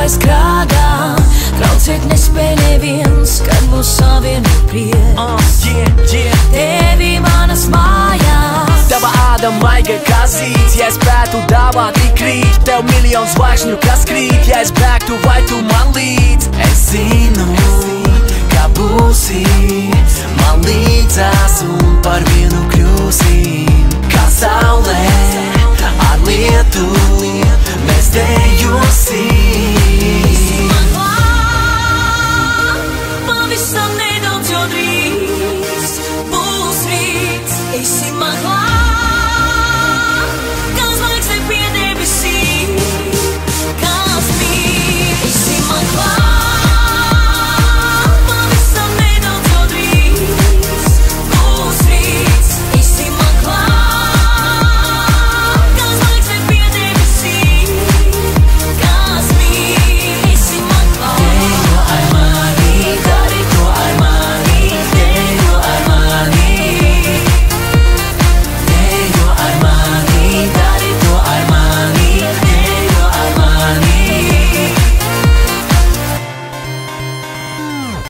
mēs krāgām. Traucēt nespēj neviens, kad mūs savieno prieks. Tevi manas mājās. Tava āda maiga kā zīds, ja es spētu dāvāt tik rīt. Tev miljonu zvaigžņu, kas krīt, ja es bēgtu vai tu man līdz. Es zinu, ka būsi man līdzās un par vienu